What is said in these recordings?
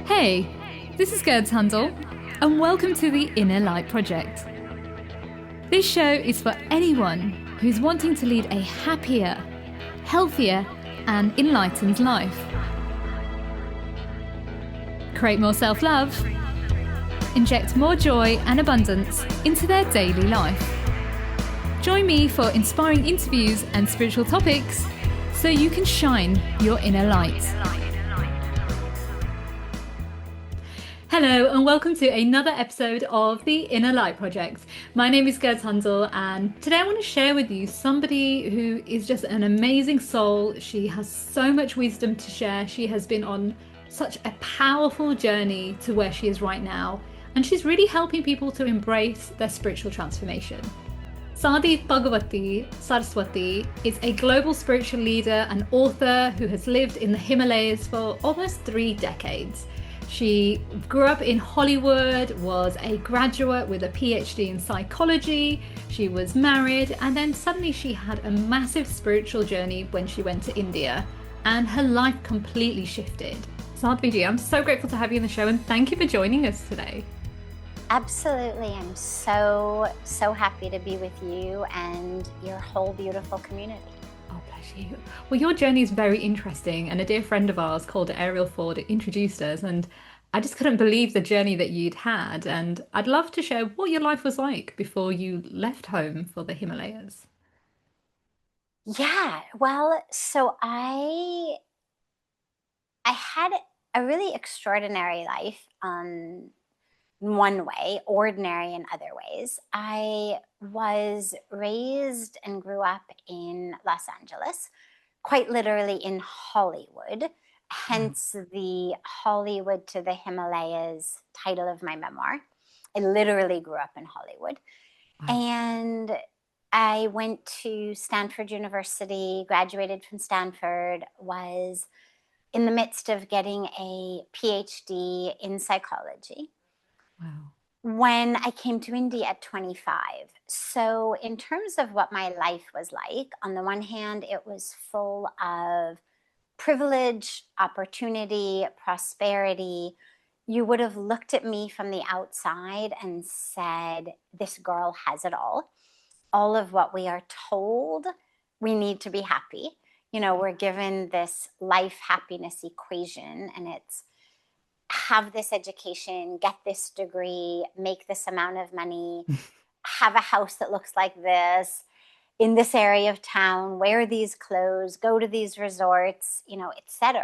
Hey, this is Gurds Hundal, and welcome to the Inner Light Project. This show is for anyone who's wanting to lead a happier, healthier, and enlightened life. Create more self-love, inject more joy and abundance into their daily life. Join me for inspiring interviews and spiritual topics so you can shine your inner light. Hello and welcome to another episode of the Inner Light Project. My name is Gurds Hundal and today I want to share with you somebody who is just an amazing soul. She has so much wisdom to share. She has been on such a powerful journey to where she is right now, and she's really helping people to embrace their spiritual transformation. Sadhviji Saraswati is a global spiritual leader and author who has lived in the Himalayas for almost 3 decades. She grew up in Hollywood, was a graduate with a PhD in psychology, she was married, and then suddenly she had a massive spiritual journey when she went to India, and her life completely shifted. Sadhviji, I'm so grateful to have you on the show, and thank you for joining us today. Absolutely. I'm so happy to be with you and your whole beautiful community. Oh, bless you. Well, your journey is very interesting, and a dear friend of ours called Ariel Ford introduced us, and I just couldn't believe the journey that you'd had, and I'd love to share what your life was like before you left home for the Himalayas. Yeah, well, so I had a really extraordinary life one way, ordinary in other ways. I was raised and grew up in Los Angeles, quite literally in Hollywood, hence the Hollywood to the Himalayas title of my memoir. I literally grew up in Hollywood. Wow. And I went to Stanford University, graduated from Stanford, was in the midst of getting a PhD in psychology Wow. when I came to India at 25. So in terms of what my life was like, on the one hand, it was full of privilege, opportunity, prosperity. You would have looked at me from the outside and said, this girl has it all of what we are told we need to be happy. You know, we're given this life happiness equation, and it's have this education, get this degree, make this amount of money, have a house that looks like this, in this area of town, wear these clothes, go to these resorts, etc.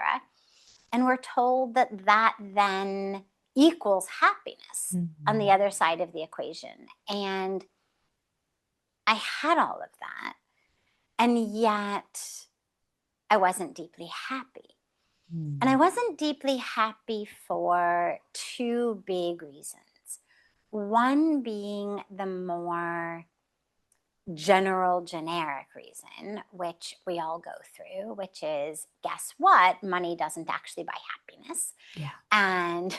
And we're told that that then equals happiness on the other side of the equation. And I had all of that, and yet I wasn't deeply happy. And I wasn't deeply happy for 2 big reasons. One being the more general, generic reason, which we all go through, which is, guess what? Money doesn't actually buy happiness. Yeah. And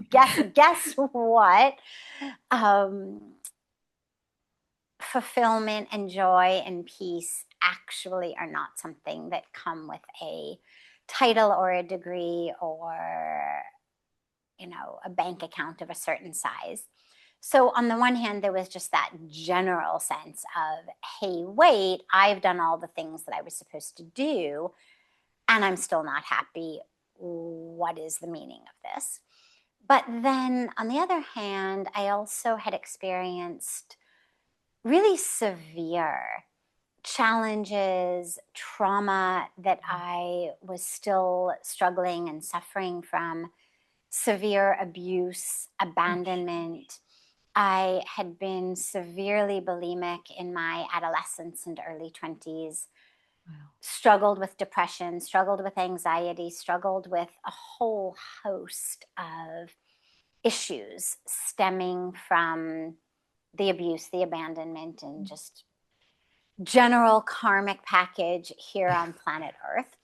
guess what? Fulfillment and joy and peace actually are not something that come with a title or a degree or, a bank account of a certain size. So on the one hand, there was just that general sense of, hey, wait, I've done all the things that I was supposed to do, and I'm still not happy. What is the meaning of this? But then on the other hand, I also had experienced really severe challenges, trauma that I was still struggling and suffering from, severe abuse, abandonment. I had been severely bulimic in my adolescence and early 20s, struggled with depression, struggled with anxiety, struggled with a whole host of issues stemming from the abuse, the abandonment, and just general karmic package here on planet Earth.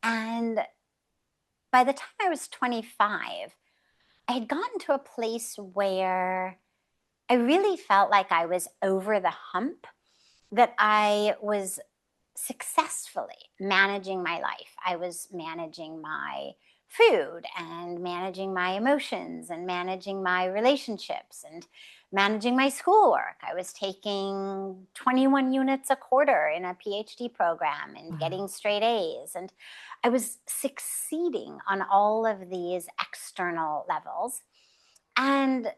And by the time I was 25, I had gotten to a place where I really felt like I was over the hump, that I was successfully managing my life. I was managing my food and managing my emotions and managing my relationships and managing my schoolwork. I was taking 21 units a quarter in a PhD program and getting straight A's. And I was succeeding on all of these external levels. And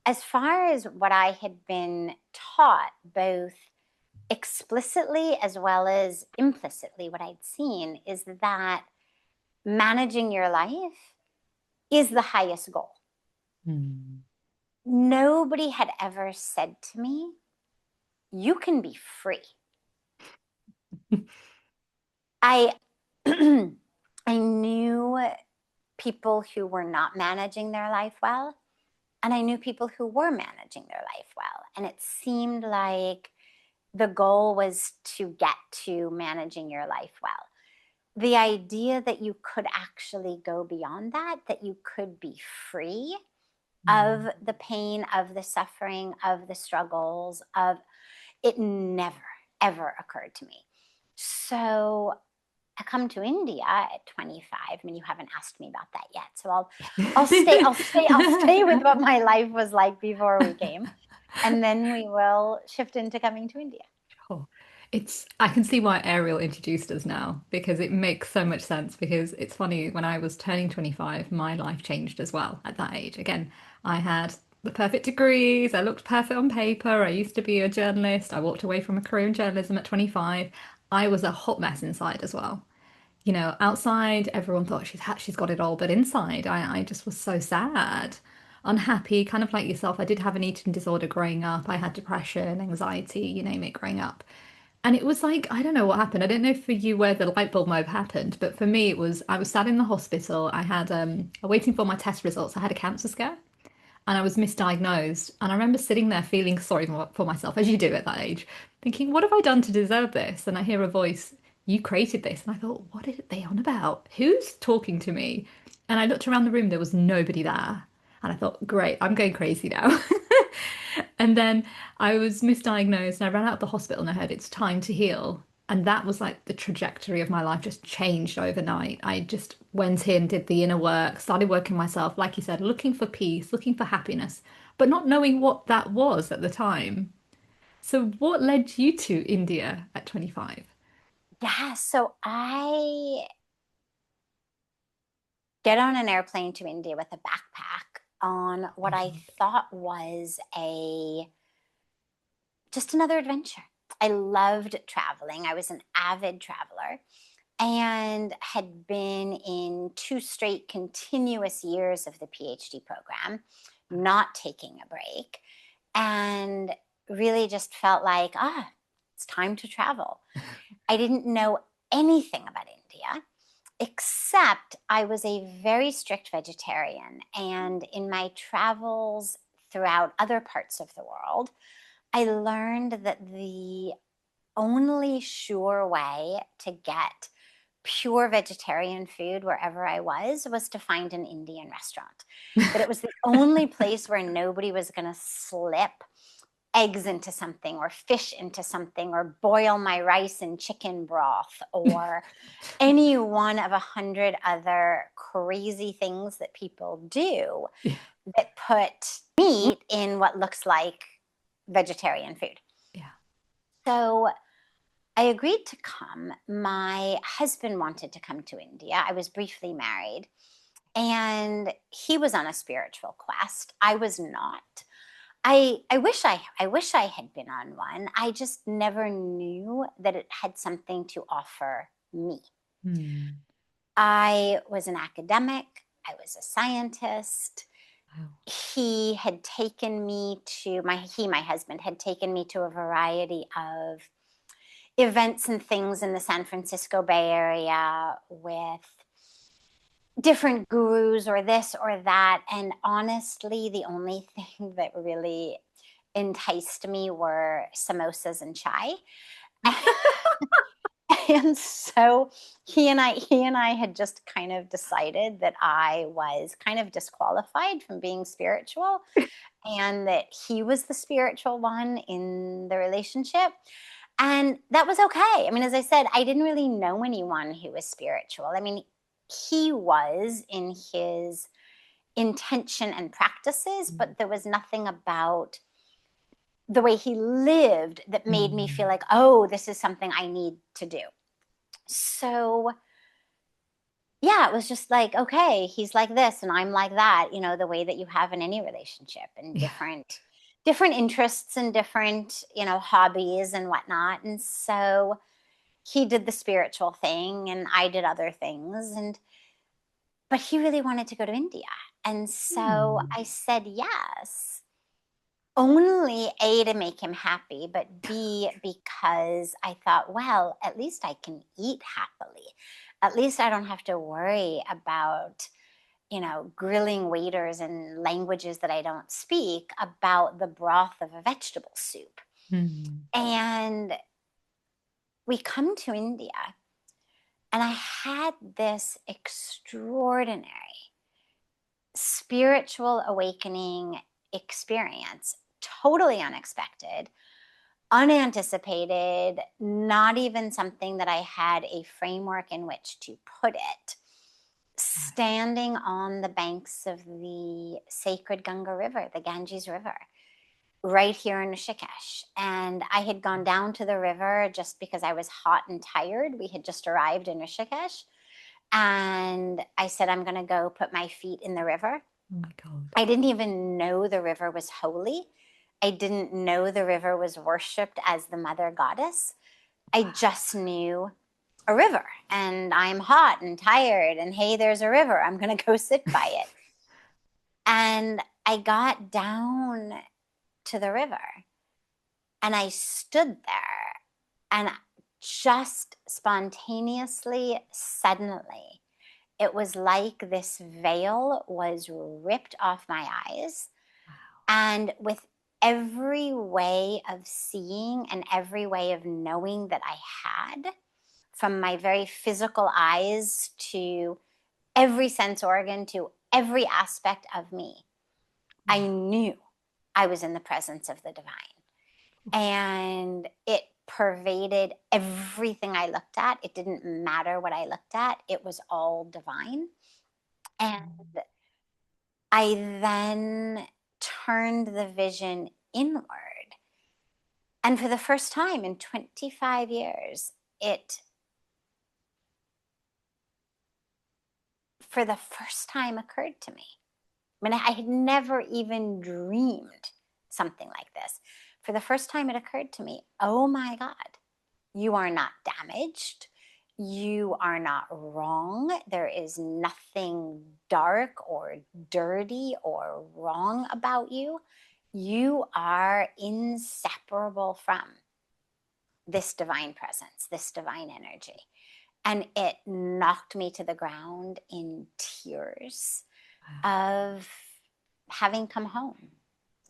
as far as what I had been taught, both explicitly as well as implicitly, what I'd seen is that managing your life is the highest goal. Mm. Nobody had ever said to me, you can be free. I I knew people who were not managing their life well, and I knew people who were managing their life well. And it seemed like the goal was to get to managing your life well. The idea that you could actually go beyond that, that you could be free of the pain, of the suffering, of the struggles, of it never, ever occurred to me. So I come to India at 25. I mean, you haven't asked me about that yet. So I'll stay with what my life was like before we came. And then we will shift into coming to India. Oh, I can see why Ariel introduced us now because it makes so much sense. Because it's funny, when I was turning 25, my life changed as well at that age. Again, I had the perfect degrees, I looked perfect on paper, I used to be a journalist, I walked away from a career in journalism at 25. I was a hot mess inside as well. Outside, everyone thought she's got it all, but inside, I just was so sad, unhappy, kind of like yourself. I did have an eating disorder growing up. I had depression, anxiety, you name it, growing up. And it was like, I don't know what happened. I don't know for you where the light bulb moment happened, but for me, it was I was sat in the hospital. I had waiting for my test results. I had a cancer scare and I was misdiagnosed. And I remember sitting there feeling sorry for myself, as you do at that age, thinking, what have I done to deserve this? And I hear a voice, you created this. And I thought, what are they on about? Who's talking to me? And I looked around the room, there was nobody there. And I thought, great, I'm going crazy now. And then I was misdiagnosed and I ran out of the hospital and I heard it's time to heal. And that was like the trajectory of my life just changed overnight. I just went in, did the inner work, started working myself, like you said, looking for peace, looking for happiness, but not knowing what that was at the time. So, what led you to India at 25? Yeah, so I get on an airplane to India with a backpack on what I thought was just another adventure. I loved traveling. I was an avid traveler and had been in 2 straight continuous years of the PhD program, not taking a break, and really just felt like, it's time to travel. I didn't know anything about India, except I was a very strict vegetarian. And in my travels throughout other parts of the world, I learned that the only sure way to get pure vegetarian food wherever I was to find an Indian restaurant. That it was the only place where nobody was going to slip eggs into something or fish into something or boil my rice in chicken broth or any one of 100 other crazy things that people do Yeah. that put meat in what looks like vegetarian food. Yeah. So I agreed to come. My husband wanted to come to India. I was briefly married, and he was on a spiritual quest. I was not. I wish I had been on one. I just never knew that it had something to offer me. Hmm. I was an academic. I was a scientist. Wow. He had taken me to my husband had taken me to a variety of events and things in the San Francisco Bay Area with different gurus or this or that. And honestly, the only thing that really enticed me were samosas and chai. And so he and I had just kind of decided that I was kind of disqualified from being spiritual and that he was the spiritual one in the relationship. And that was okay. I mean, as I said, I didn't really know anyone who was spiritual. I mean, he was in his intention and practices, but there was nothing about the way he lived that made me feel like, oh, this is something I need to do. So yeah, it was just like, okay, he's like this and I'm like that, the way that you have in any relationship, and Yeah. different interests and different, hobbies and whatnot. And so he did the spiritual thing and I did other things. And but he really wanted to go to India. And so Hmm. I said yes, only A, to make him happy, but B, because I thought, well, at least I can eat happily. At least I don't have to worry about, grilling waiters in languages that I don't speak about the broth of a vegetable soup. Hmm. And we come to India, and I had this extraordinary spiritual awakening experience, totally unexpected, unanticipated, not even something that I had a framework in which to put it. Standing on the banks of the sacred Ganga River, the Ganges River, right here in Rishikesh. And I had gone down to the river just because I was hot and tired. We had just arrived in Rishikesh. And I said, I'm going to go put my feet in the river. Oh my God. I didn't even know the river was holy. I didn't know the river was worshipped as the mother goddess. I just knew a river, and I'm hot and tired, and hey, there's a river. I'm going to go sit by it. And I got down to the river and I stood there, and just spontaneously, suddenly, it was like this veil was ripped off my eyes. And with every way of seeing and every way of knowing that I had, from my very physical eyes to every sense organ to every aspect of me, I knew I was in the presence of the divine. And it pervaded everything I looked at. It didn't matter what I looked at, it was all divine. And I then turned the vision inward. And for the first time in 25 years, it, for the first time, occurred to me. I mean, I had never even dreamed something like this. For the first time, it occurred to me, oh my God, you are not damaged. You are not wrong. There is nothing dark or dirty or wrong about you. You are inseparable from this divine presence, this divine energy. And it knocked me to the ground in tears of having come home.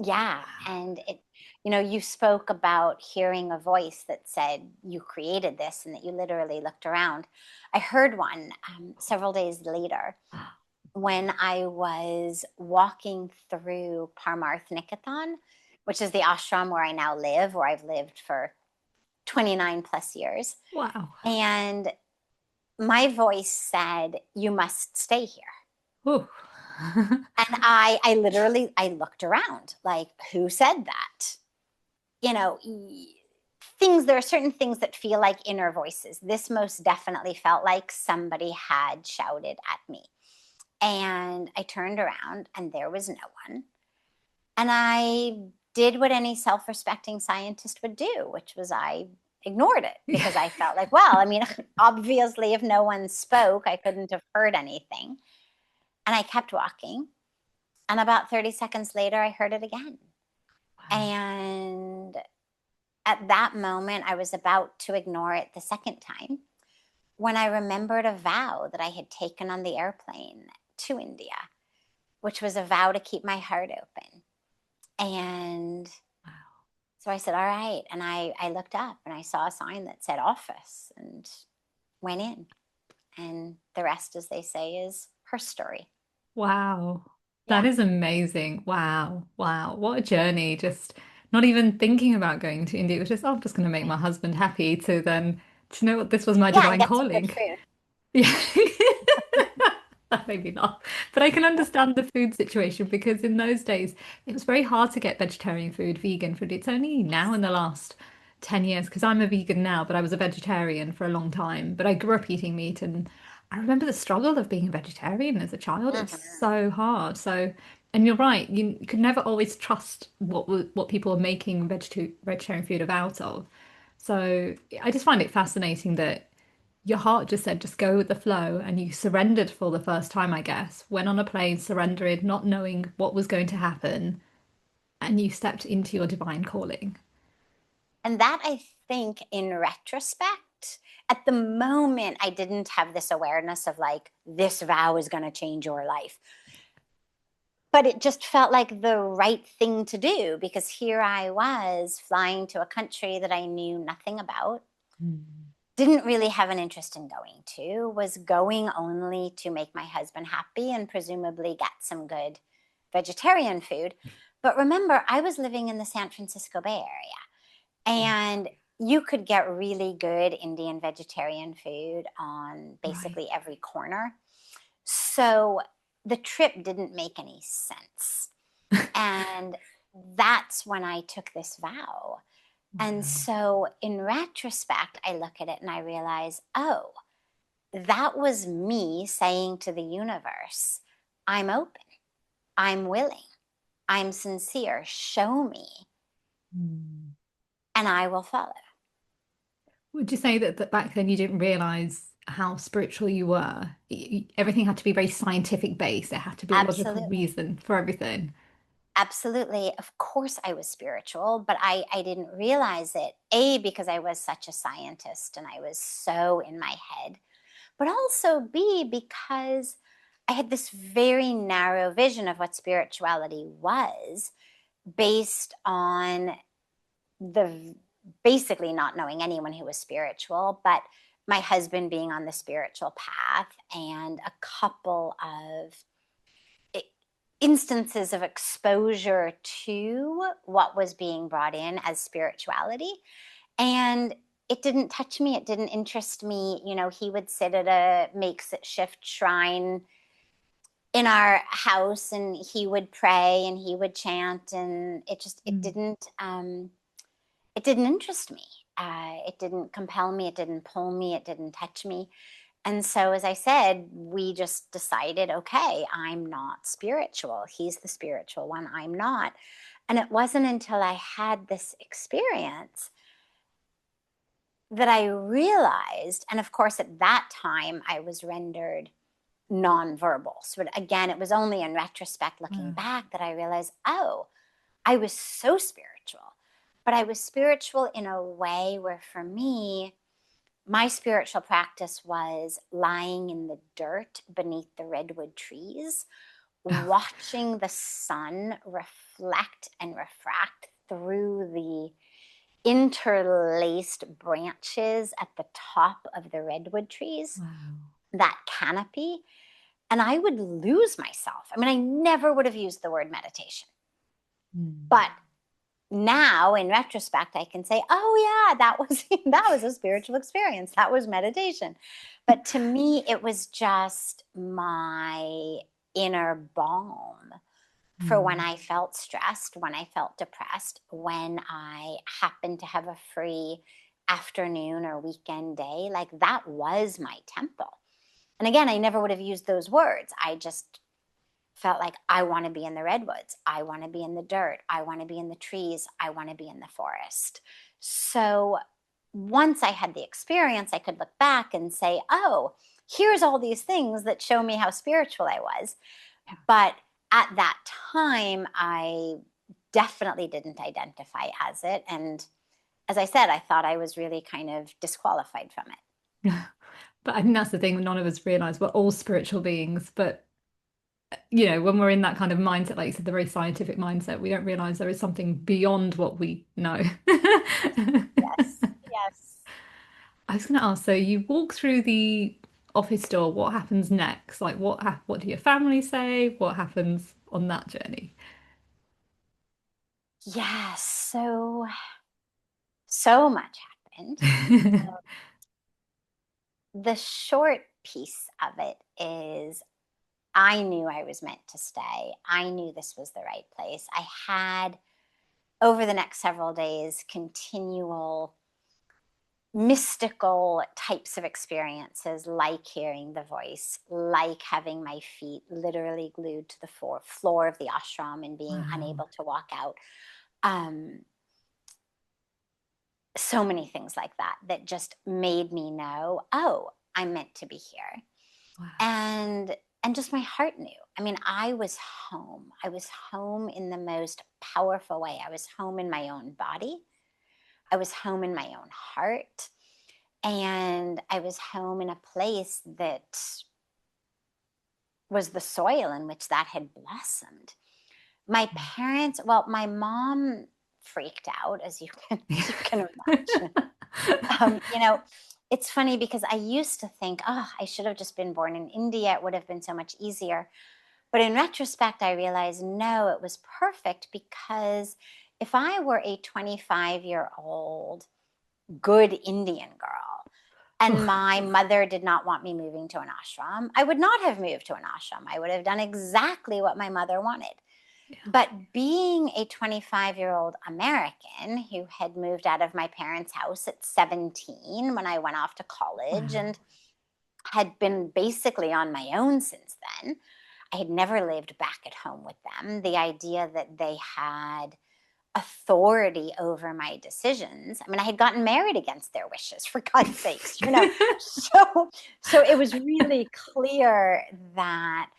Yeah. And it, you spoke about hearing a voice that said you created this and that you literally looked around. I heard one several days later when I was walking through Parmarth Nikatan, which is the ashram where I now live, where I've lived for 29 plus years. Wow. And my voice said, you must stay here. Oh. And I literally, I looked around like, who said that? You know, things, there are certain things that feel like inner voices. This most definitely felt like somebody had shouted at me. And I turned around and there was no one. And I did what any self-respecting scientist would do, which was I ignored it because I felt like, well, I mean, obviously, if no one spoke, I couldn't have heard anything. And I kept walking. And about 30 seconds later, I heard it again. And at that moment, I was about to ignore it the second time when I remembered a vow that I had taken on the airplane to India, which was a vow to keep my heart open. And so I said, all right. And I looked up and I saw a sign that said office and went in. And the rest, as they say, is her story. Wow. That Yeah. is amazing. Wow. Wow. What a journey. Just not even thinking about going to India. It was just, oh, I'm just going to make my husband happy to then to know what this was my Yeah. And divine get some good calling. food. Yeah. That made me laugh. But I can understand the food situation because in those days it was very hard to get vegetarian food, vegan food. It's only now in the last 10 years because I'm a vegan now, but I was a vegetarian for a long time. But I grew up eating meat and I remember the struggle of being a vegetarian as a child. It was Mhm. so hard. So, and you're right, you could never always trust what people are making vegetarian food out of. So I just find it fascinating that your heart just said, just go with the flow, and you surrendered for the first time, I guess. Went on a plane, surrendered, not knowing what was going to happen, and you stepped into your divine calling. And that, I think, in retrospect, at the moment, I didn't have this awareness of like, this vow is going to change your life. But it just felt like the right thing to do because here I was flying to a country that I knew nothing about, Mm. didn't really have an interest in going to, was going only to make my husband happy and presumably get some good vegetarian food. But remember, I was living in the San Francisco Bay Area and you could get really good Indian vegetarian food on Right. basically every corner. So the trip didn't make any sense. And that's when I took this vow. And Wow. so in retrospect, I look at it and I realize, oh, that was me saying to the universe, I'm open, I'm willing, I'm sincere, show me, Mm. and I will follow. Would you say that back then you didn't realize how spiritual you were? Everything had to be very scientific based. There had to be a logical Absolutely. reason for everything. Absolutely. Of course, I was spiritual, but I didn't realize it. A, because I was such a scientist and I was so in my head, but also B, because I had this very narrow vision of what spirituality was based on the basically not knowing anyone who was spiritual, but my husband being on the spiritual path and a couple of instances of exposure to what was being brought in as spirituality. And it didn't touch me. It didn't interest me. You know, he would sit at a makeshift shrine in our house and he would pray and he would chant and Mm. it didn't interest me. It didn't compel me. It didn't pull me. It didn't touch me. And so, as I said, we just decided, okay, I'm not spiritual. He's the spiritual one. I'm not. And it wasn't until I had this experience that I realized, and of course, at that time, I was rendered nonverbal. So, again, it was only in retrospect, looking Wow. back, that I realized, oh, I was so spiritual. But I was spiritual in a way where, for me, my spiritual practice was lying in the dirt beneath the redwood trees, watching the sun reflect and refract through the interlaced branches at the top of the redwood trees, Wow. that canopy. And I would lose myself. I mean, I never would have used the word meditation. Mm. But now in retrospect I can say, oh yeah, that was that was a spiritual experience, that was meditation. But to me it was just my inner balm for when Mm. I felt stressed, when I felt depressed, when I happened to have a free afternoon or weekend day. Like, that was my temple. And again, I never would have used those words. I just felt like, I want to be in the redwoods. I want to be in the dirt. I want to be in the trees. I want to be in the forest. So once I had the experience, I could look back and say, oh, here's all these things that show me how spiritual I was. But at that time, I definitely didn't identify as it. And as I said, I thought I was really kind of disqualified from it. Yeah. But I think that's the thing none of us realize we're all spiritual beings, but when we're in that kind of mindset, like you said, the very scientific mindset, we don't realize there is something beyond what we know. Yes, yes. I was going to ask, so you walk through the office door, what happens next? Like what do your family say? What happens on that journey? Yes. So much happened. The short piece of it is I knew I was meant to stay. I knew this was the right place. I had, over the next several days, continual mystical types of experiences, like hearing the voice, like having my feet literally glued to the floor of the ashram and being Wow. unable to walk out. So many things like that that just made me know, oh, I'm meant to be here. Wow. And just my heart knew. I mean, I was home. I was home in the most powerful way. I was home in my own body. I was home in my own heart. And I was home in a place that was the soil in which that had blossomed. My parents, well, my mom freaked out, as you can imagine. It's funny because I used to think, oh, I should have just been born in India. It would have been so much easier. But in retrospect, I realized, no, it was perfect, because if I were a 25-year-old good Indian girl and my mother did not want me moving to an ashram, I would not have moved to an ashram. I would have done exactly what my mother wanted. Yeah. But being a 25-year-old American who had moved out of my parents' house at 17 when I went off to college, wow, and had been basically on my own since then, I had never lived back at home with them. The idea that they had authority over my decisions. I mean, I had gotten married against their wishes, for God's sakes, So it was really clear that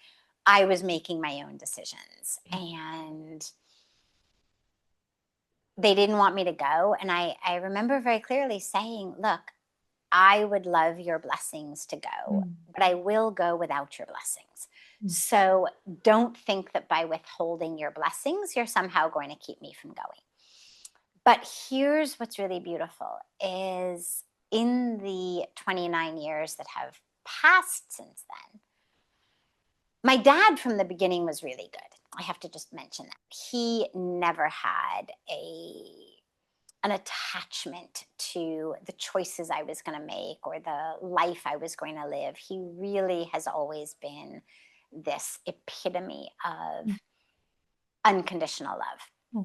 I was making my own decisions, and they didn't want me to go. And I remember very clearly saying, look, I would love your blessings to go, but I will go without your blessings. So don't think that by withholding your blessings, you're somehow going to keep me from going. But here's what's really beautiful is, in the 29 years that have passed since then, my dad from the beginning was really good. I have to just mention that. He never had an attachment to the choices I was going to make or the life I was going to live. He really has always been this epitome of unconditional love.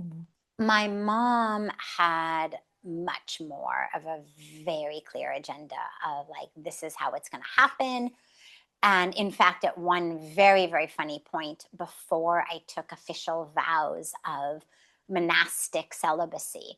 My mom had much more of a very clear agenda of, like, this is how it's going to happen. And in fact, at one very, very funny point before I took official vows of monastic celibacy,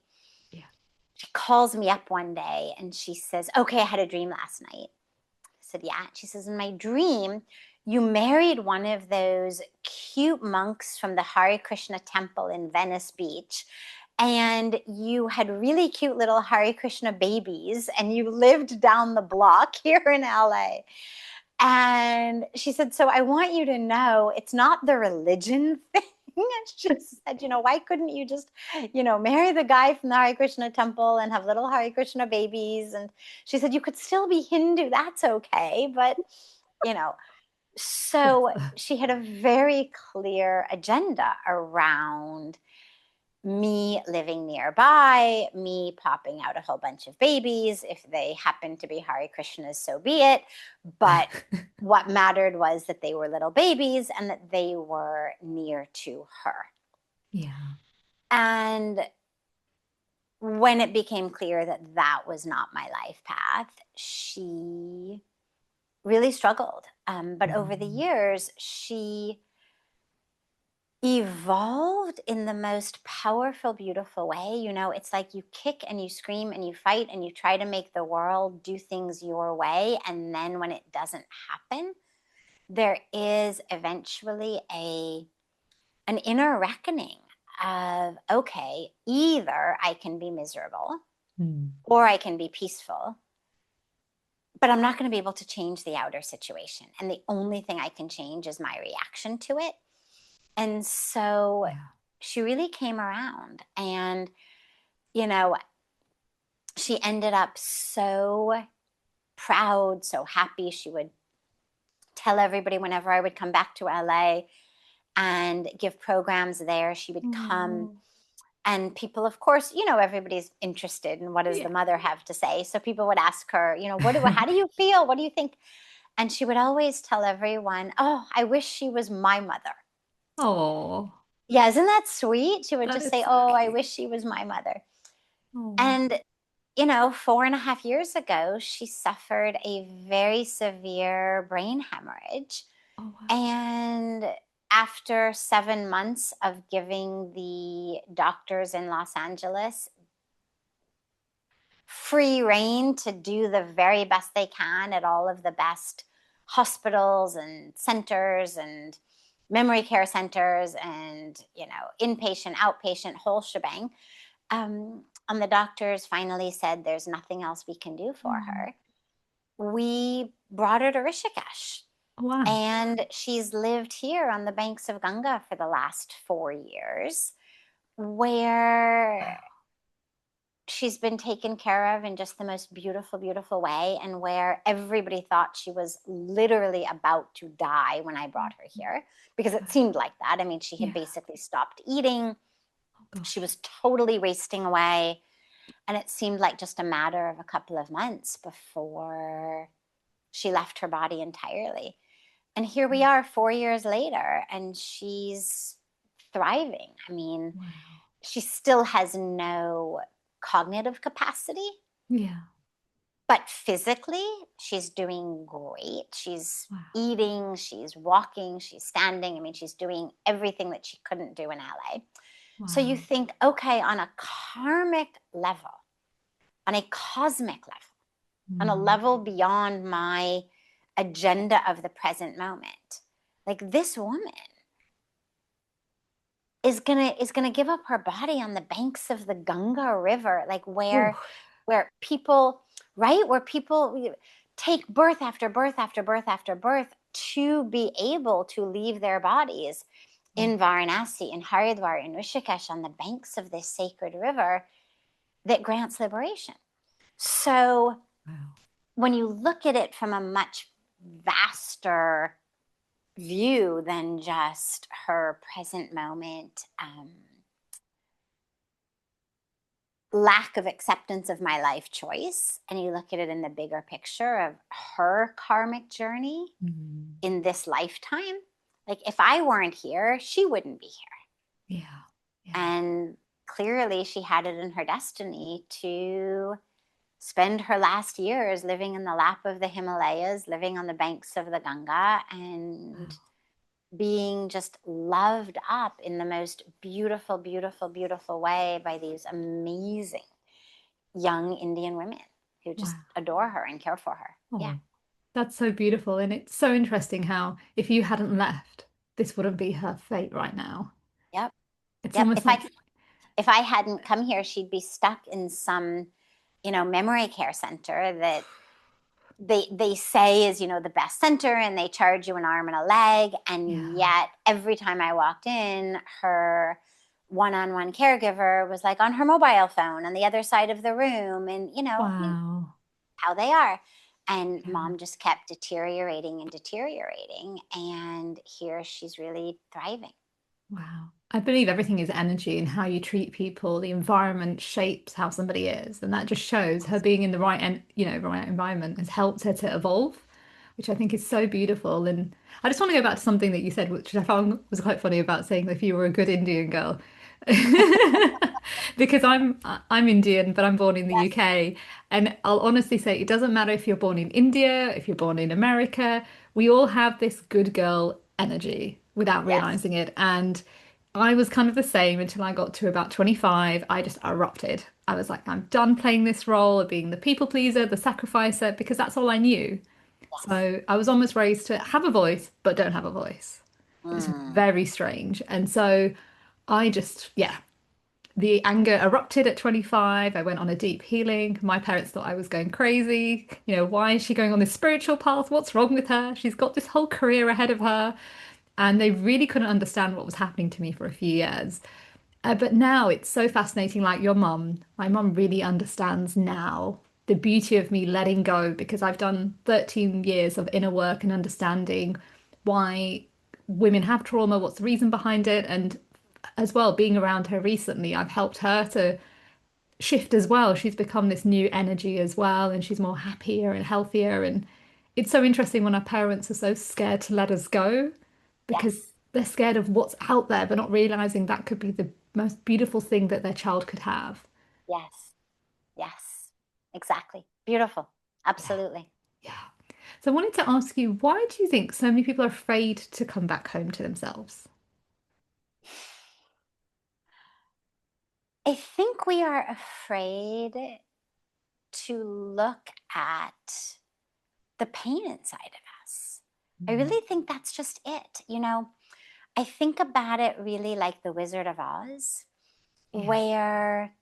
she calls me up one day and she says, okay, I had a dream last night. I said, yeah. She says, in my dream, you married one of those cute monks from the Hare Krishna temple in Venice Beach, and you had really cute little Hare Krishna babies, and you lived down the block here in LA. And she said, so I want you to know it's not the religion thing. She said, why couldn't you just, marry the guy from the Hare Krishna temple and have little Hare Krishna babies? And she said, you could still be Hindu. That's okay. But, so she had a very clear agenda around me living nearby, me popping out a whole bunch of babies. If they happened to be Hare Krishnas, so be it. But what mattered was that they were little babies and that they were near to her. Yeah. And when it became clear that that was not my life path, she really struggled. But over the years, she evolved in the most powerful, beautiful way. It's like you kick and you scream and you fight and you try to make the world do things your way. And then when it doesn't happen, there is eventually an inner reckoning of, okay, either I can be miserable or I can be peaceful, but I'm not going to be able to change the outer situation. And the only thing I can change is my reaction to it. And so she really came around, and, she ended up so proud, so happy. She would tell everybody whenever I would come back to LA and give programs there, she would come. And people, of course, everybody's interested in what does the mother have to say. So people would ask her, how do you feel? What do you think? And she would always tell everyone, "Oh, I wish she was my mother." Oh, Yeah, isn't that sweet? She would that just is say, so "Oh, I cute. wish she was my mother." Oh, And, 4.5 years ago, she suffered a very severe brain hemorrhage. oh wow. And after 7 months of giving the doctors in Los Angeles free reign to do the very best they can at all of the best hospitals and centers and memory care centers and, inpatient, outpatient, whole shebang. And the doctors finally said, "There's nothing else we can do for Mm. her." We brought her to Rishikesh. Wow. And she's lived here on the banks of Ganga for the last 4 years, where Wow. she's been taken care of in just the most beautiful, beautiful way, and where everybody thought she was literally about to die when I brought her here, because it seemed like that. I mean, she had Yeah. basically stopped eating, Oh she gosh. was totally wasting away. And it seemed like just a matter of a couple of months before she left her body entirely. And here we are 4 years later, and she's thriving. I mean, Wow. she still has no cognitive capacity, Yeah. but physically, she's doing great. She's Wow. eating, she's walking, she's standing. I mean, she's doing everything that she couldn't do in LA. So you Wow. think, okay, on a karmic level, on a cosmic level, on a Mm. level beyond my agenda of the present moment, like, this woman is gonna give up her body on the banks of the Ganga River, like, Oh, where people, right, where people take birth after birth after birth after birth to be able to leave their bodies yeah. in Varanasi, in Haridwar, in Rishikesh, on the banks of this sacred river that grants liberation. So Wow. when you look at it from a much vaster view than just her present moment, lack of acceptance of my life choice, and you look at it in the bigger picture of her karmic journey Mm. in this lifetime, like, if I weren't here, she wouldn't be here. Yeah. Yeah. And clearly she had it in her destiny to spend her last years living in the lap of the Himalayas, living on the banks of the Ganga, and Wow. being just loved up in the most beautiful, beautiful, beautiful way by these amazing young Indian women who just Wow. adore her and care for her. Yeah. Oh, that's so beautiful. And it's so interesting how if you hadn't left, this wouldn't be her fate right now. Yep. It's Yep. almost If I like, if I hadn't come here, she'd be stuck in some, memory care center that they say is, the best center, and they charge you an arm and a leg. And yeah. yet every time I walked in, her one-on-one caregiver was like on her mobile phone on the other side of the room, and Wow. how they are. And Yeah. mom just kept deteriorating and deteriorating, and here she's really thriving. Wow. I believe everything is energy and how you treat people, the environment shapes how somebody is. And that just shows her being in the right and right environment has helped her to evolve, which I think is so beautiful. And I just want to go back to something that you said, which I found was quite funny about saying that if you were a good Indian girl. Because I'm Indian, but I'm born in the Yes. UK. And I'll honestly say it doesn't matter if you're born in India, if you're born in America, we all have this good girl energy without Yes. realizing it. And I was kind of the same until I got to about 25. I just erupted. I was like, I'm done playing this role of being the people pleaser, the sacrificer, because that's all I knew. Yes. So I was almost raised to have a voice, but don't have a voice. It was Mm. very strange. And so I just, yeah, the anger erupted at 25. I went on a deep healing. My parents thought I was going crazy. Why is she going on this spiritual path? What's wrong with her? She's got this whole career ahead of her. And they really couldn't understand what was happening to me for a few years. But now it's so fascinating, like your mum. My mum really understands now the beauty of me letting go because I've done 13 years of inner work and understanding why women have trauma, what's the reason behind it, and as well, being around her recently, I've helped her to shift as well. She's become this new energy as well, and she's more happier and healthier. And It's so interesting when our parents are so scared to let us go because Yes, they're scared of what's out there, but not realizing that could be the most beautiful thing that their child could have. yes, yes, exactly. Beautiful. Yeah, Absolutely. yeah. So I wanted to ask you, why do you think so many people are afraid to come back home to themselves? I think we are afraid to look at the pain inside of us. I Mm. really think that's just it. I think about it really like the Wizard of Oz, Yeah. where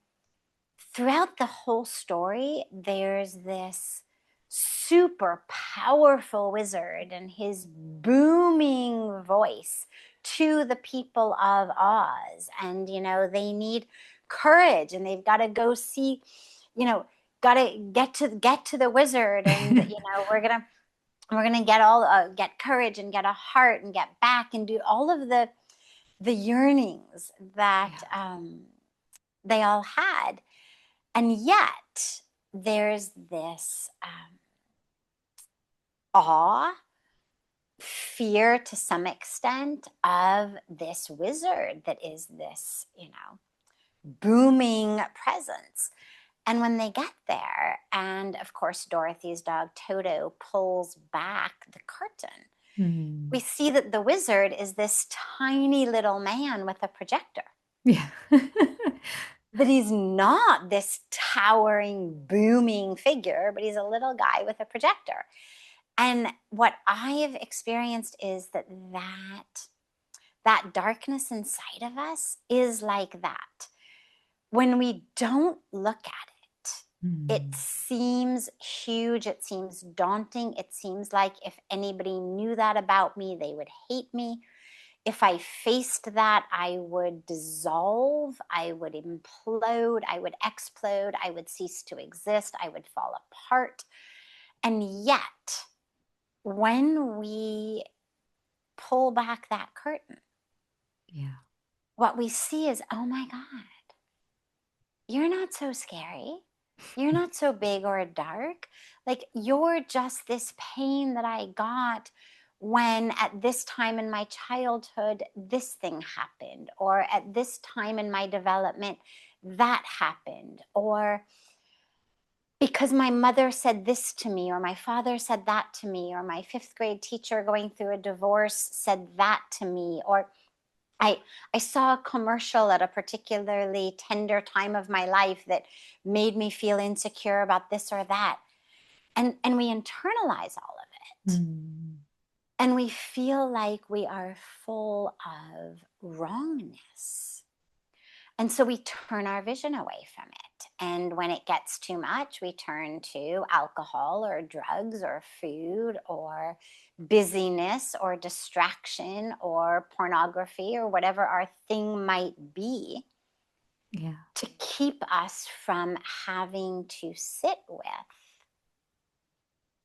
throughout the whole story, there's this super powerful wizard and his booming voice to the people of Oz. And, they need courage and they've got to go see, you know, got to get to the wizard. And, we're gonna get courage and get a heart and get back and do all of the yearnings that Yeah. they all had. And yet there's this awe, fear to some extent of this wizard that is this, booming presence. And when they get there, and of course, Dorothy's dog Toto pulls back the curtain, we Mm. see that the wizard is this tiny little man with a projector. Yeah. That he's not this towering, booming figure, but he's a little guy with a projector. And what I have experienced is that darkness inside of us is like that. When we don't look at it, it Mm. seems huge. It seems daunting. It seems like if anybody knew that about me, they would hate me. If I faced that, I would dissolve, I would implode, I would explode, I would cease to exist, I would fall apart. And yet, when we pull back that curtain, Yeah. what we see is, oh my God, you're not so scary. You're not so big or dark. Like, you're just this pain that I got when at this time in my childhood, this thing happened, or at this time in my development, that happened, or because my mother said this to me, or my father said that to me, or my fifth grade teacher going through a divorce said that to me, or I I saw a commercial at a particularly tender time of my life that made me feel insecure about this or that. And we internalize all of it. Mm. And we feel like we are full of wrongness. And so we turn our vision away from it. And when it gets too much, we turn to alcohol or drugs or food or busyness or distraction or pornography or whatever our thing might be Yeah. to keep us from having to sit with,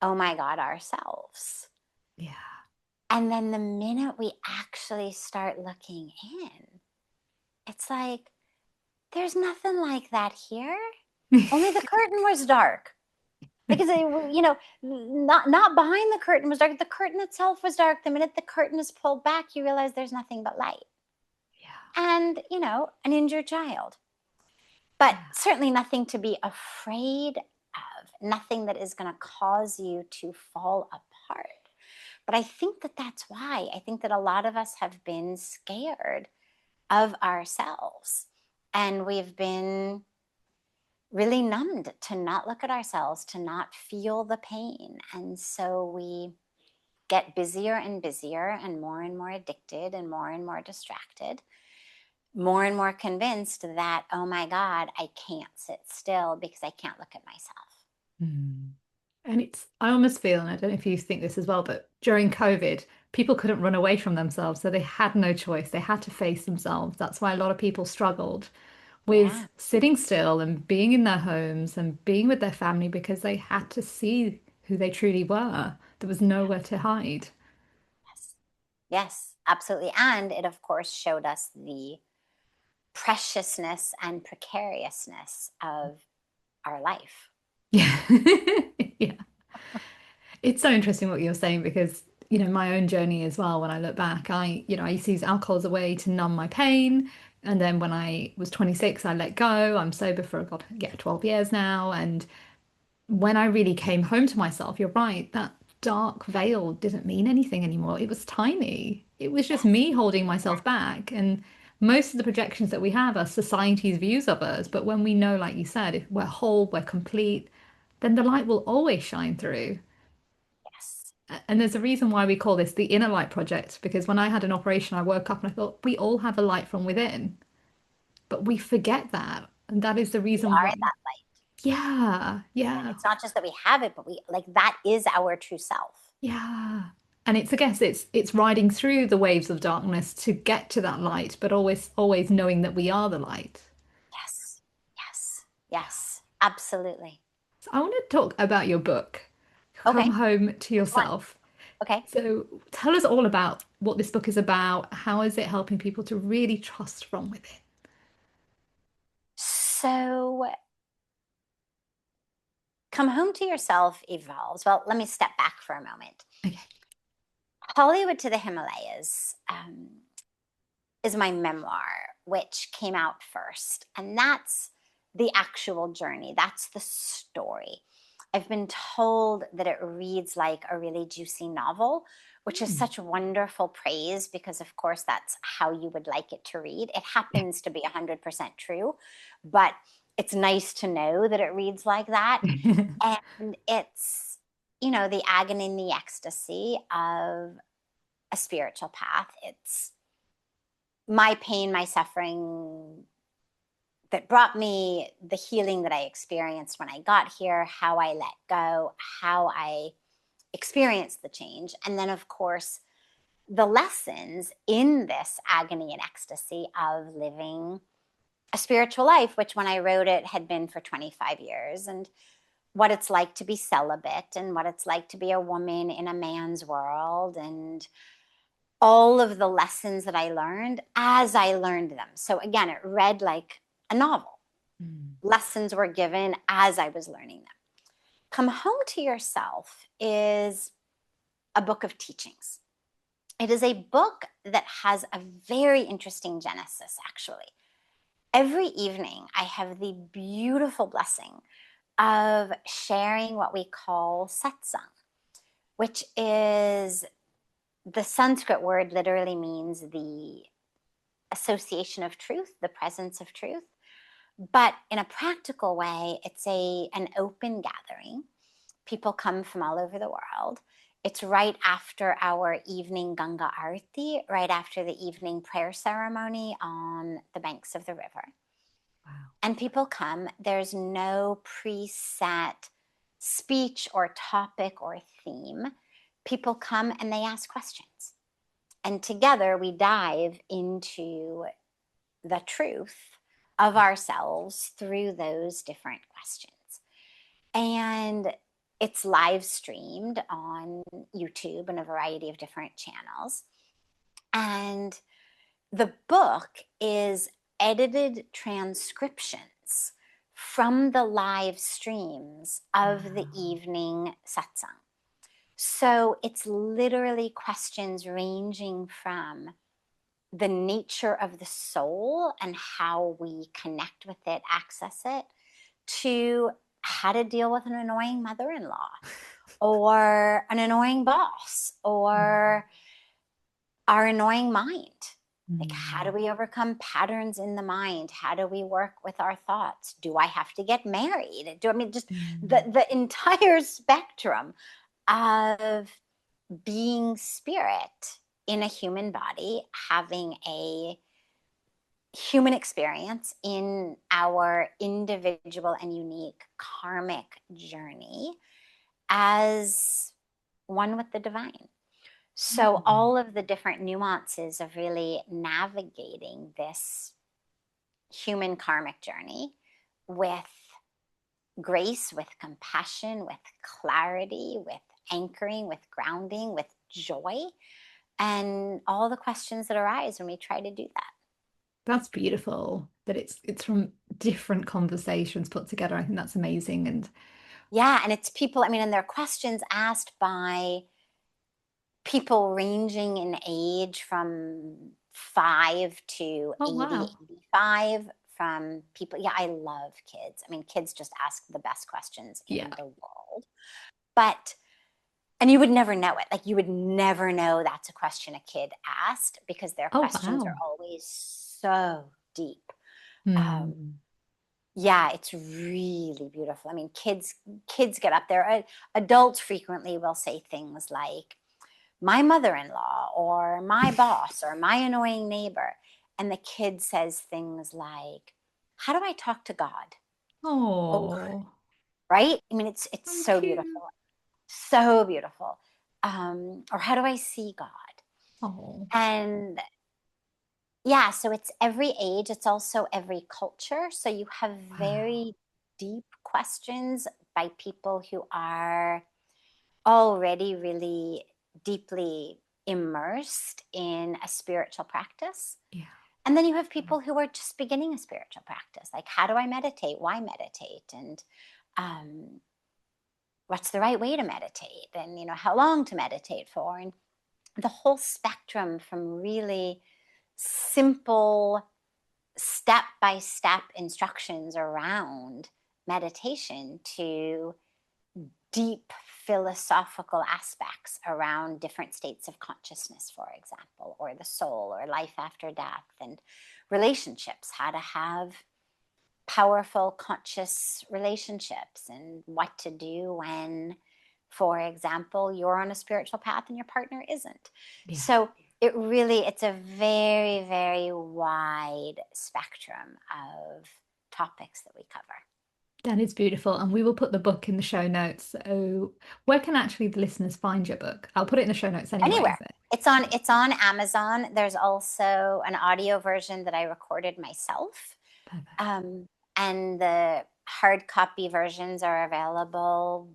oh my God, ourselves. Yeah. And then the minute we actually start looking in, it's like, there's nothing like that here. Only the curtain was dark. Because not behind the curtain was dark. The curtain itself was dark. The minute the curtain is pulled back, you realize there's nothing but light. Yeah. And, an injured child. But Yeah. certainly nothing to be afraid of, nothing that is going to cause you to fall apart. But I think that that's why. I think that a lot of us have been scared of ourselves. And we've been really numbed to not look at ourselves, to not feel the pain. And so we get busier and busier and more addicted and more distracted, more and more convinced that, oh my God, I can't sit still because I can't look at myself. Mm. And I almost feel, and I don't know if you think this as well, but during COVID, people couldn't run away from themselves. So they had no choice. They had to face themselves. That's why a lot of people struggled with Yeah. sitting still and being in their homes and being with their family because they had to see who they truly were. There was nowhere to hide. Yes. Yes, absolutely. And it, of course, showed us the preciousness and precariousness of our life. Yeah. Yeah. It's so interesting what you're saying because, my own journey as well, when I look back, I used to use alcohol as a way to numb my pain. And then when I was 26, I let go. I'm sober for, God, yeah, 12 years now. And when I really came home to myself, you're right, that dark veil didn't mean anything anymore. It was tiny. It was just Yes, me holding myself back. And most of the projections that we have are society's views of us. But when we know, like you said, if we're whole, we're complete, then the light will always shine through. yes, And there's a reason why we call this the inner light project, because when I had an operation, I woke up and I thought, we all have a light from within, but we forget that. And that is the we reason are why. that light. Yeah, And yeah, it's not just that we have it, but we like that is our true self. yeah. And it's, I guess it's riding through the waves of darkness to get to that light, but always knowing that we are the light. Yes, yes, yes, absolutely. So I want to talk about your book, Come Okay, Home to which one? Yourself. Okay. So tell us all about what this book is about. How is it helping people to really trust from within? So Come Home to Yourself evolves. Well, let me step back for a moment. Okay. Hollywood to the Himalayas is my memoir, which came out first. And that's the actual journey, that's the story. I've been told that it reads like a really juicy novel, which is Hmm. such wonderful praise because, of course, that's how you would like it to read. It happens to be 100% true, but it's nice to know that it reads like that. And it's, the agony and the ecstasy of a spiritual path. It's my pain, my suffering that brought me the healing that I experienced when I got here, how I let go, how I experienced the change. And then, of course, the lessons in this agony and ecstasy of living a spiritual life, which when I wrote it had been for 25 years, and what it's like to be celibate and what it's like to be a woman in a man's world and all of the lessons that I learned as I learned them. So again, it read like a novel. Mm. Lessons were given as I was learning them. Come Home to Yourself is a book of teachings. It is a book that has a very interesting genesis, actually. Every evening, I have the beautiful blessing of sharing what we call satsang, which is the Sanskrit word literally means the association of truth, the presence of truth. But in a practical way, it's an open gathering. People come from all over the world. It's right after our evening Ganga Arati, right after the evening prayer ceremony on the banks of the river. Wow. And people come. There's no preset speech or topic or theme. People come and they ask questions. And together we dive into the truth of ourselves through those different questions. And it's live streamed on YouTube and a variety of different channels. And the book is edited transcriptions from the live streams of the Wow. evening satsang. So it's literally questions ranging from the nature of the soul and how we connect with it, access it, to how to deal with an annoying mother in law or an annoying boss Mm. or our annoying mind. Like, how do Mm. we overcome patterns in the mind? How do we work with our thoughts? Do I have to get married? Just Mm. the entire spectrum of being spirit in a human body, having a human experience in our individual and unique karmic journey as one with the divine. So, Mm. all of the different nuances of really navigating this human karmic journey with grace, with compassion, with clarity, with anchoring, with grounding, with joy, and all the questions that arise when we try to do that. That's beautiful that it's from different conversations put together. I think that's amazing. And Yeah, and it's people, I mean, and they're questions asked by people ranging in age from 5 to Oh, 80, wow. 85, from people. Yeah, I love kids. I mean, kids just ask the best questions Yeah. in the world. But, and you would never know it. Like, you would never know that's a question a kid asked because their Oh, questions are wow. always so deep. Um, Hmm. yeah, it's really beautiful. I mean, kids get up there. Adults frequently will say things like, my mother-in-law or my boss or my annoying neighbor. And the kid says things like, how do I talk to God? Oh, Oh, right? I mean, it's so so cute. beautiful. So beautiful. Or how do I see God? Oh, And yeah, so it's every age, it's also every culture. So you have wow. very deep questions by people who are already really deeply immersed in a spiritual practice. Yeah. And then you have people who are just beginning a spiritual practice, like, how do I meditate? Why meditate? And um, what's the right way to meditate? And, how long to meditate for? And the whole spectrum, from really simple step by step instructions around meditation to deep philosophical aspects around different states of consciousness, for example, or the soul, or life after death, and relationships, how to have powerful conscious relationships, and what to do when, for example, you're on a spiritual path and your partner isn't. Yeah. So it's a very, very wide spectrum of topics that we cover. That is beautiful. And we will put the book in the show notes. So where can actually the listeners find your book? I'll put it in the show notes anyway. Anywhere. It's on Amazon. There's also an audio version that I recorded myself. Perfect. Um, and the hard copy versions are available,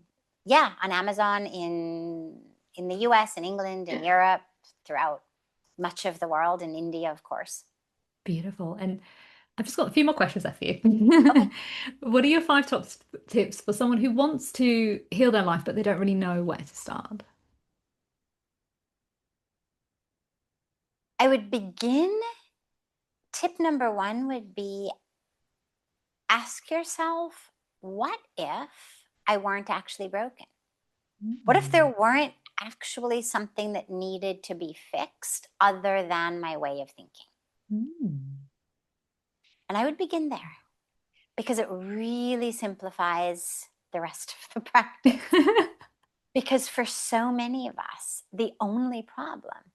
yeah, on Amazon in the US and England and Europe, throughout much of the world, and India, of course. Beautiful. And I've just got a few more questions left for you. Okay. What are your five top tips for someone who wants to heal their life, but they don't really know where to start? I would begin, tip number one would be, ask yourself, what if I weren't actually broken? What if there Mm. weren't actually something that needed to be fixed other than my way of thinking? Mm. And I would begin there, because it really simplifies the rest of the practice. Because for so many of us, the only problem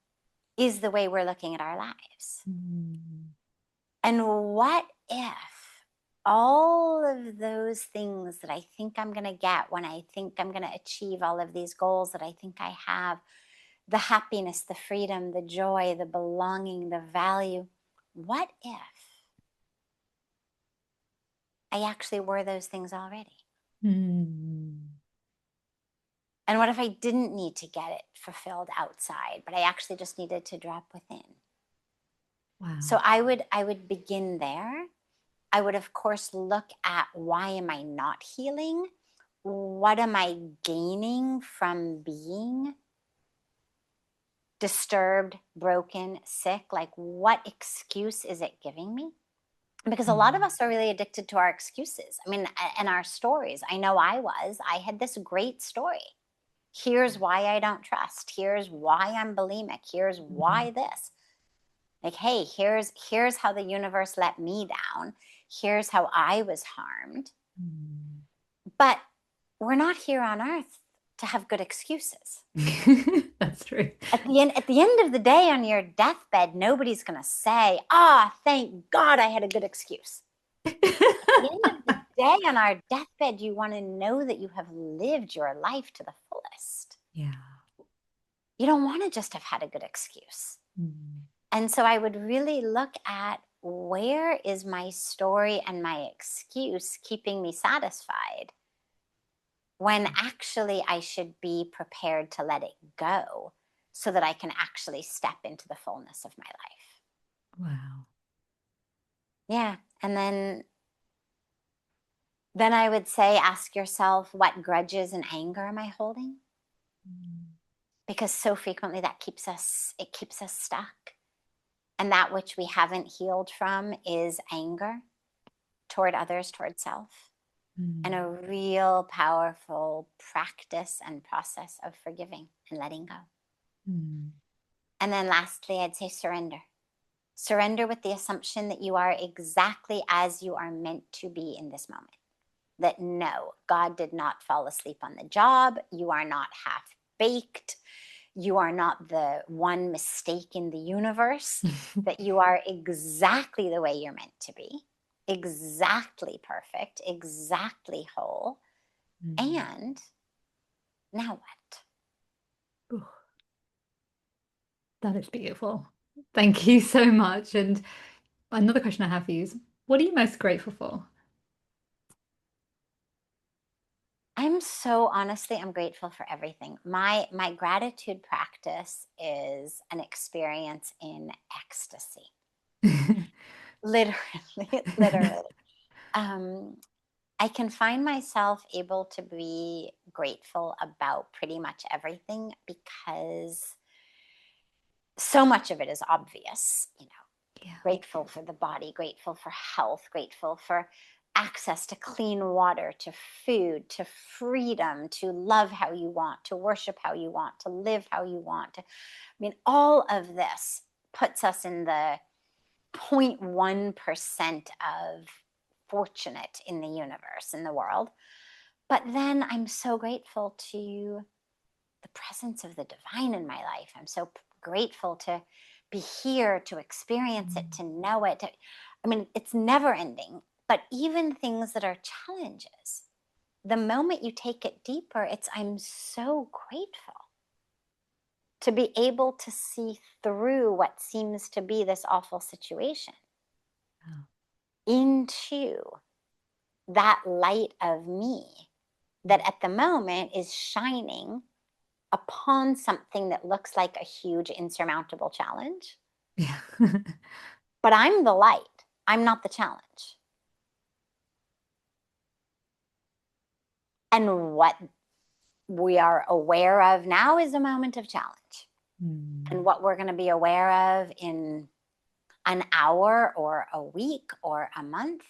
is the way we're looking at our lives. Mm. And what if all of those things that I think I'm going to get when I think I'm going to achieve all of these goals that I think I have, the happiness, the freedom, the joy, the belonging, the value, what if I actually were those things already? Mm. And what if I didn't need to get it fulfilled outside, but I actually just needed to drop within? So Wow. I would begin there. I would, of course, look at, why am I not healing? What am I gaining from being disturbed, broken, sick? Like, what excuse is it giving me? Because a lot of Mm. us are really addicted to our excuses. I mean, and our stories. I know I had this great story. Here's why I don't trust. Here's why I'm bulimic. Here's Mm. why this. Like, hey, here's how the universe let me down. Here's how I was harmed. Mm. But we're not here on earth to have good excuses. That's true. At the end of the day, on your deathbed, nobody's going to say, thank God I had a good excuse. At the end of the day, on our deathbed, you want to know that you have lived your life to the fullest. Yeah. You don't want to just have had a good excuse. Mm. And so I would really look at, where is my story and my excuse keeping me satisfied, when actually I should be prepared to let it go, so that I can actually step into the fullness of my life. Wow. Yeah. And then Then I would say, ask yourself, what grudges and anger am I holding? Because so frequently it keeps us stuck. And that which we haven't healed from is anger toward others, toward self, and a real powerful practice and process of forgiving and letting go. And then lastly, I'd say surrender. Surrender with the assumption that you are exactly as you are meant to be in this moment. That no, God did not fall asleep on the job. You are not half-baked. You are not the one mistake in the universe. That you are exactly the way you're meant to be. Exactly perfect. Exactly whole. And now what? Ooh, that is beautiful. Thank you so much. And another question I have for you is, what are you most grateful for? I'm grateful for everything. My gratitude practice is an experience in ecstasy. Literally, literally. I can find myself able to be grateful about pretty much everything because so much of it is obvious, grateful for the body, grateful for health, grateful for access to clean water, to food, to freedom, to love how you want, to worship how you want, to live how you want. All of this puts us in the 0.1% of fortunate in the universe, in the world. But then I'm so grateful to the presence of the divine in my life. I'm so grateful to be here, to experience it, to know it. It's never ending. But even things that are challenges, the moment you take it deeper, I'm so grateful to be able to see through what seems to be this awful situation into that light of me that at the moment is shining upon something that looks like a huge insurmountable challenge. Yeah. But I'm the light. I'm not the challenge. And what we are aware of now is a moment of challenge. And what we're going to be aware of in an hour or a week or a month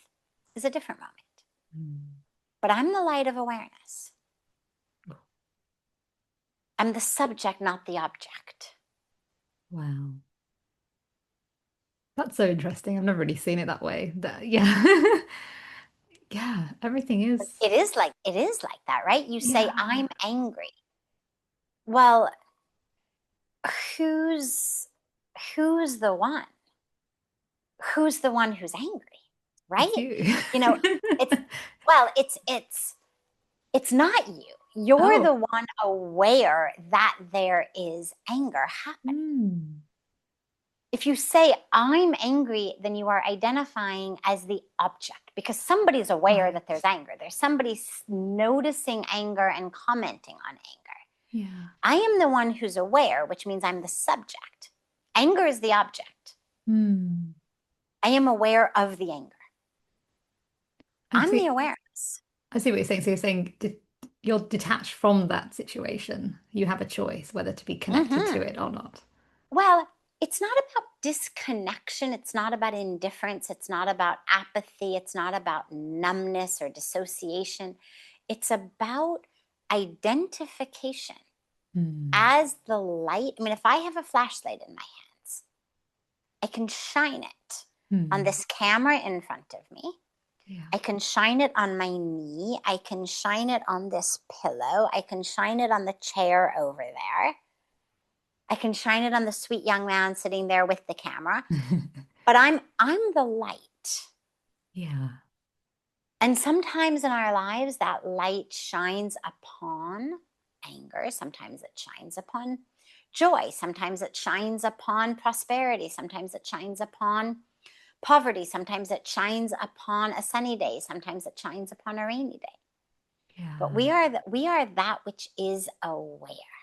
is a different moment. But I'm the light of awareness. I'm the subject, not the object. Wow. That's so interesting. I've never really seen it that way. Yeah. Yeah, everything is. It is like that, right? You say, Yeah. I'm angry. Well, who's the one? Who's the one who's angry, right? It's you. It's not you. You're Oh. the one aware that there is anger happening. If you say, I'm angry, then you are identifying as the object because somebody's aware that there's anger. There's somebody noticing anger and commenting on anger. Yeah. I am the one who's aware, which means I'm the subject. Anger is the object. I am aware of the anger. I'm the awareness. I see what you're saying. So you're saying you're detached from that situation. You have a choice whether to be connected to it or not. Well, it's not about disconnection. It's not about indifference. It's not about apathy. It's not about numbness or dissociation. It's about identification as the light. If I have a flashlight in my hands, I can shine it on this camera in front of me. Yeah. I can shine it on my knee. I can shine it on this pillow. I can shine it on the chair over there. I can shine it on the sweet young man sitting there with the camera. But I'm the light. Yeah. And sometimes in our lives, that light shines upon anger. Sometimes it shines upon joy. Sometimes it shines upon prosperity. Sometimes it shines upon poverty. Sometimes it shines upon a sunny day. Sometimes it shines upon a rainy day. Yeah. But we are that which is aware.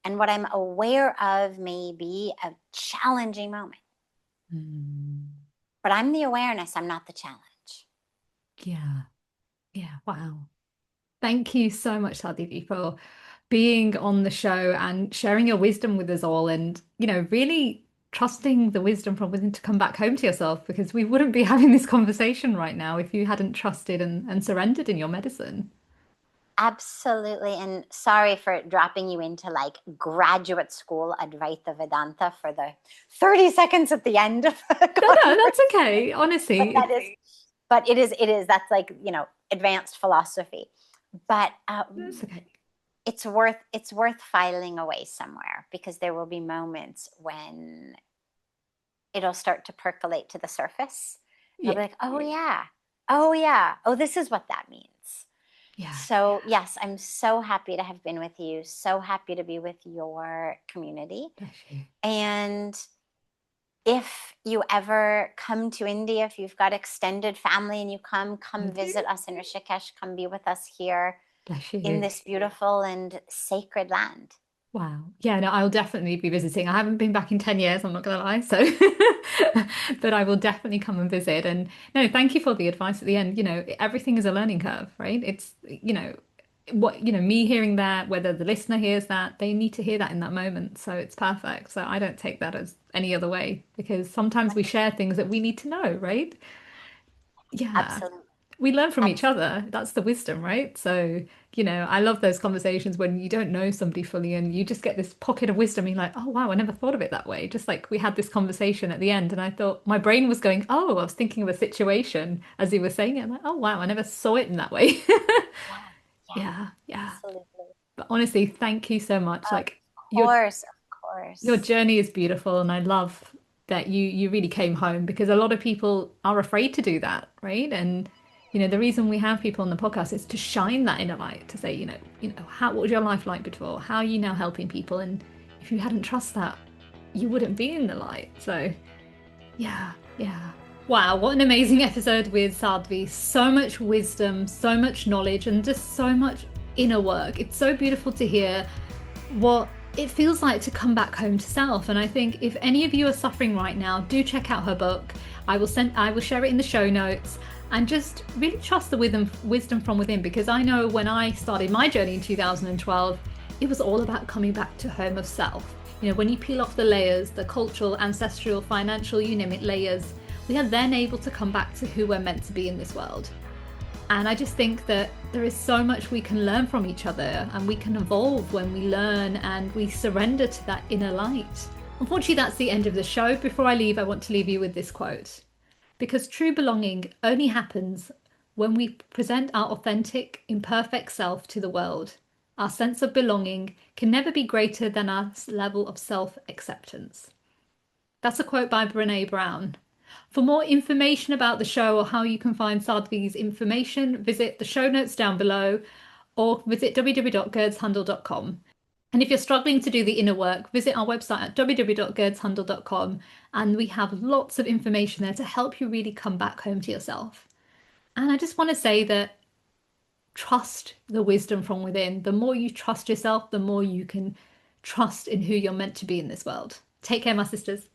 And what I'm aware of may be a challenging moment. But I'm the awareness. I'm not the challenge. Yeah. Yeah. Wow. Thank you so much, Sadhviji, for being on the show and sharing your wisdom with us all and, really trusting the wisdom from within to come back home to yourself because we wouldn't be having this conversation right now if you hadn't trusted and surrendered in your medicine. Absolutely. And sorry for dropping you into like graduate school Advaita Vedanta for the 30 seconds at the end of the No, no, that's conversation. okay. But Honestly, that is, but that's like, advanced philosophy. But that's okay. it's worth filing away somewhere because there will be moments when it'll start to percolate to the surface. And I'll Yeah, be like, oh yeah, oh yeah, oh, this is what that means. yeah. So, yes, I'm so happy to have been with you, so happy to be with your community. Bless you. And if you ever come to India, if you've got extended family and you come visit us in Rishikesh, come be with us here Bless in you. this beautiful and sacred land. Wow. Yeah, no, I'll definitely be visiting. I haven't been back in 10 years, I'm not gonna lie. So, but I will definitely come and visit. And no, thank you for the advice at the end. Everything is a learning curve, right? It's, me hearing that, whether the listener hears that, they need to hear that in that moment. So it's perfect. So I don't take that as any other way because sometimes we share things that we need to know, right? Yeah, Absolutely. we learn from each Absolutely. other. That's the wisdom, right? So, I love those conversations when you don't know somebody fully and you just get this pocket of wisdom. You're like, oh, wow, I never thought of it that way. Just like we had this conversation at the end, and I thought my brain was going, oh, I was thinking of a situation as you were saying it. I'm like, oh, wow, I never saw it in that way. Yeah. Yeah. Yeah, yeah. Absolutely. But honestly, thank you so much. Of Like your course. Of your course. journey is beautiful, and I love that you really came home because a lot of people are afraid to do that, right? And the reason we have people on the podcast is to shine that inner light, to say, how what was your life like before? How are you now helping people? And if you hadn't trust that, you wouldn't be in the light. So yeah, yeah. Wow, what an amazing episode with Sadhvi. So much wisdom, so much knowledge, and just so much inner work. It's so beautiful to hear what it feels like to come back home to self. And I think if any of you are suffering right now, do check out her book. I will share it in the show notes and just really trust the wisdom from within because I know when I started my journey in 2012, it was all about coming back to home of self. When you peel off the layers, the cultural, ancestral, financial, you name it, layers, we are then able to come back to who we're meant to be in this world. And I just think that there is so much we can learn from each other and we can evolve when we learn and we surrender to that inner light. Unfortunately, that's the end of the show. Before I leave, I want to leave you with this quote. Because true belonging only happens when we present our authentic, imperfect self to the world. Our sense of belonging can never be greater than our level of self-acceptance. That's a quote by Brene Brown. For more information about the show or how you can find Sadhvi's information, visit the show notes down below or visit www.gurdshundle.com. And if you're struggling to do the inner work, visit our website at www.gurdshundle.com and we have lots of information there to help you really come back home to yourself. And I just want to say that trust the wisdom from within. The more you trust yourself, the more you can trust in who you're meant to be in this world. Take care, my sisters.